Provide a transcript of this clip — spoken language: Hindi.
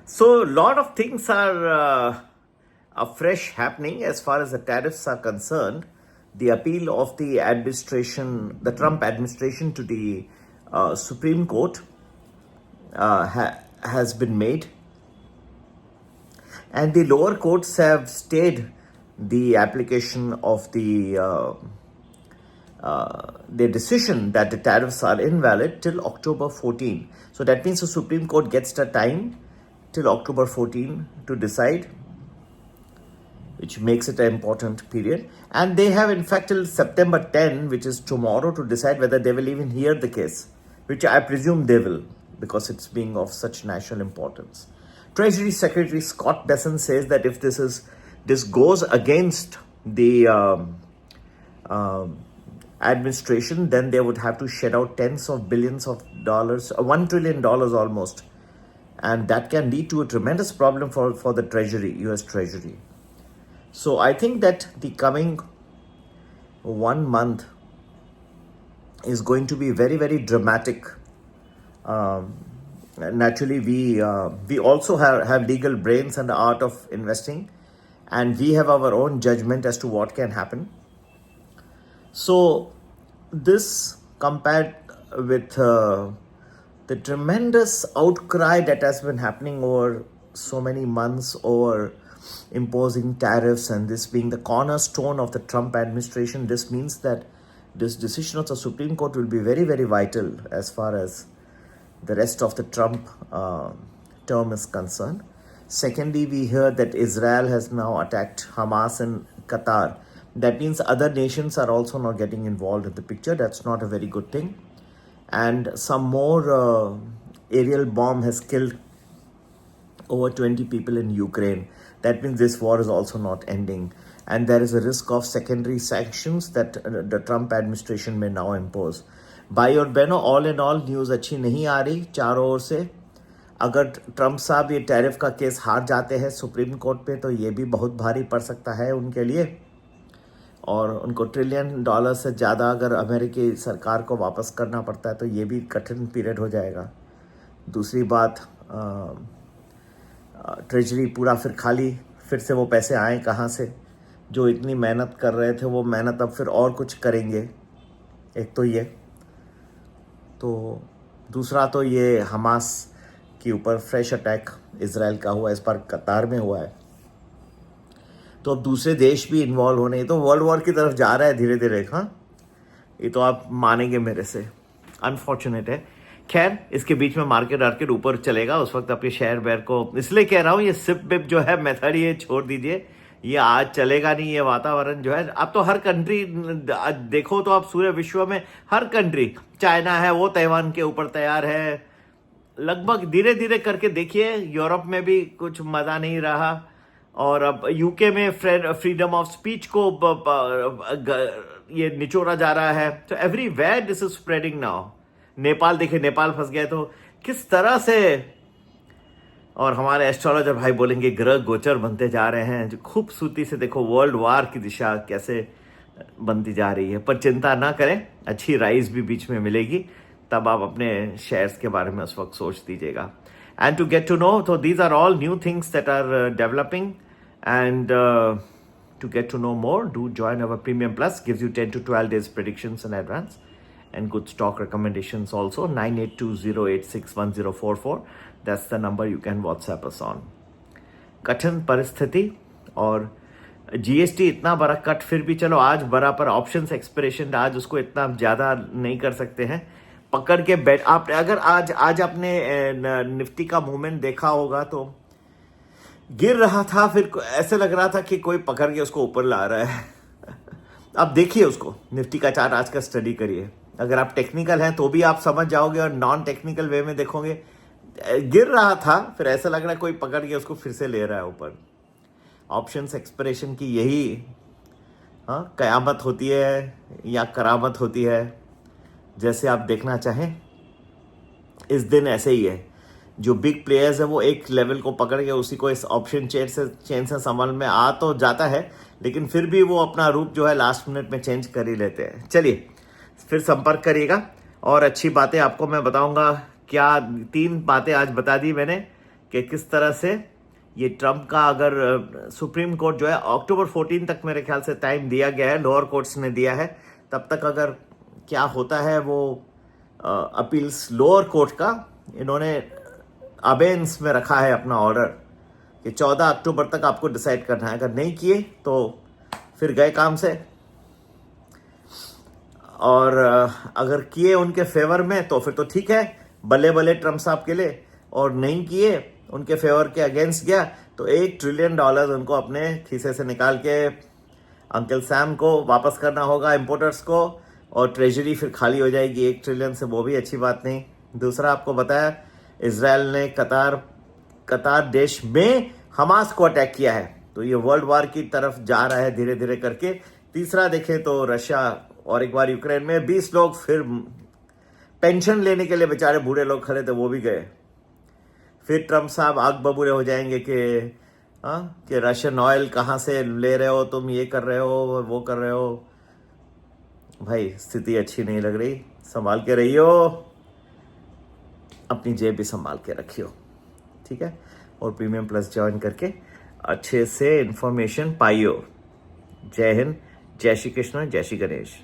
So, a lot of things are fresh happening as far as the tariffs are concerned. The appeal of the administration, the Trump administration, to the Supreme Court has been made, and the lower courts have stayed the application of their decision that the tariffs are invalid till October 14. So that means the Supreme Court gets the time till October 14 to decide, which makes it an important period. And they have in fact till September 10, which is tomorrow, to decide whether they will even hear the case, which I presume they will, because it's being of such national importance. Treasury Secretary Scott Bessent says that if this goes against the administration, then they would have to shed out tens of billions of dollars, $1 trillion almost. And that can lead to a tremendous problem for the Treasury, US Treasury. So I think that the coming 1 month is going to be very, very dramatic. Naturally, we also have legal brains and the art of investing, and we have our own judgment as to what can happen. So this, compared with the tremendous outcry that has been happening over so many months over imposing tariffs, and this being the cornerstone of the Trump administration, this means that this decision of the Supreme Court will be very, very vital as far as the rest of the Trump term is concerned. Secondly, we hear that Israel has now attacked Hamas in Qatar. That means other nations are also now getting involved in the picture. That's not a very good thing. And some more aerial bomb has killed over 20 people in Ukraine. That means this war is also not ending. And there is a risk of secondary sanctions that the Trump administration may now impose. भाई और बहनों, ऑल इन ऑल न्यूज़ अच्छी नहीं आ रही चारों ओर से. अगर ट्रम्प साहब ये टैरिफ का केस हार जाते हैं सुप्रीम कोर्ट पे, तो ये भी बहुत भारी पड़ सकता है उनके लिए, और उनको $1 ट्रिलियन से ज़्यादा अगर अमेरिकी सरकार को वापस करना पड़ता है तो ये भी कठिन पीरियड हो जाएगा. दूसरी बात, ट्रेजरी पूरा फिर खाली, फिर से वो पैसे आए कहाँ से? जो इतनी मेहनत कर रहे थे वो मेहनत अब फिर और कुछ करेंगे. एक तो ये, तो दूसरा तो ये हमास के ऊपर फ्रेश अटैक इजराइल का हुआ, इस बार कतार में हुआ है, तो अब दूसरे देश भी इन्वॉल्व होने, तो वर्ल्ड वॉर की तरफ जा रहा है धीरे धीरे. हाँ, ये तो आप मानेंगे मेरे से, अनफॉर्चुनेट है. खैर, इसके बीच में मार्केट ऊपर चलेगा. उस वक्त आपके शेयर बेयर को इसलिए कह रहा हूँ, ये सिप बिप जो है मेथड ये छोड़ दीजिए, ये आज चलेगा नहीं. ये वातावरण जो है, अब तो हर कंट्री देखो तो आप सूर्य विश्व में हर कंट्री, चाइना है वो ताइवान के ऊपर तैयार है, लगभग धीरे धीरे करके देखिए. यूरोप में भी कुछ मजा नहीं रहा, और अब यूके में फ्रीडम ऑफ स्पीच को ये निचोड़ा जा रहा है. तो everywhere this is spreading now. Nepal देखिए, नेपाल फंस गए तो किस तरह से. और हमारे एस्ट्रोलॉजर भाई बोलेंगे ग्रह गोचर बनते जा रहे हैं, जो खूबसूरती से देखो वर्ल्ड वार की दिशा कैसे बनती जा रही है. पर चिंता ना करें, अच्छी राइज भी बीच में मिलेगी, तब आप अपने शेयर्स के बारे में उस वक्त सोच दीजिएगा. And to get to know, तो these are all new things that are developing, and to get to know more, do join our Premium Plus. Gives you 10 to 12 days predictions in advance and good stock recommendations also. 9820861044. That's the number you can WhatsApp us on. कठिन परिस्थिति, और जीएसटी इतना बड़ा कट, फिर भी चलो आज बड़ा, पर ऑप्शंस एक्सपिरेशन आज उसको इतना ज़्यादा नहीं कर सकते हैं. पकड़ के बैठ आप, अगर आज आपने निफ्टी का मूवमेंट देखा होगा तो गिर रहा था, फिर ऐसे लग रहा था कि कोई पकड़ के उसको ऊपर ला रहा है. अब देखिए उसको, निफ्टी का चार्ट आज का स्टडी करिए. अगर आप टेक्निकल हैं तो भी आप समझ जाओगे, और नॉन टेक्निकल वे में देखोगे गिर रहा था, फिर ऐसा लग रहा है कोई पकड़ के उसको फिर से ले रहा है ऊपर. ऑप्शंस एक्सपिरेशन की यही कयामत होती है या करामत होती है, जैसे आप देखना चाहें. इस दिन ऐसे ही है, जो बिग प्लेयर्स है वो एक लेवल को पकड़ के उसी को इस ऑप्शन चेन से संभाल में आ तो जाता है, लेकिन फिर भी वो अपना रूप जो है लास्ट मिनट में चेंज कर ही लेते हैं. चलिए, फिर संपर्क करिएगा, और अच्छी बातें आपको मैं बताऊंगा. क्या 3 बातें आज बता दी मैंने, कि कि किस तरह से ये ट्रम्प का, अगर सुप्रीम कोर्ट जो है अक्टूबर 14 तक मेरे ख्याल से टाइम दिया गया है, लोअर कोर्ट्स ने दिया है, तब तक अगर क्या होता है वो अपील्स लोअर कोर्ट का, इन्होंने अबेंस में रखा है अपना ऑर्डर कि 14 अक्टूबर तक आपको डिसाइड करना है। अगर नहीं किए तो फिर गए काम से, और अगर किए उनके फेवर में तो फिर तो ठीक है, बल्ले बल्ले ट्रम्प साहब के लिए, और नहीं किए उनके फेवर के अगेंस्ट गया तो $1 ट्रिलियन उनको अपने खीसे से निकाल के अंकल सैम को वापस करना होगा, इंपोर्टर्स को, और ट्रेजरी फिर खाली हो जाएगी 1 ट्रिलियन से, वो भी अच्छी बात नहीं। दूसरा आपको बताया, इजराइल ने कतार देश में हमास को अटैक किया है, तो ये वर्ल्ड वार की तरफ जा रहा है धीरे धीरे करके। तीसरा देखें तो रशिया और एक बार यूक्रेन में 20 लोग फिर पेंशन लेने के लिए बेचारे बूढ़े लोग खड़े थे, वो भी गए। फिर ट्रम्प साहब आग बबूले हो जाएंगे कि रशियन ऑयल कहाँ से ले रहे हो तुम, ये कर रहे हो, वो कर रहे हो। भाई स्थिति अच्छी नहीं लग रही, संभाल के रहियो, अपनी जेब भी संभाल के रखियो, ठीक है। और प्रीमियम प्लस ज्वाइन करके अच्छे से इंफॉर्मेशन पाइयो। जय हिंद, जय श्री कृष्ण, जय श्री गणेश।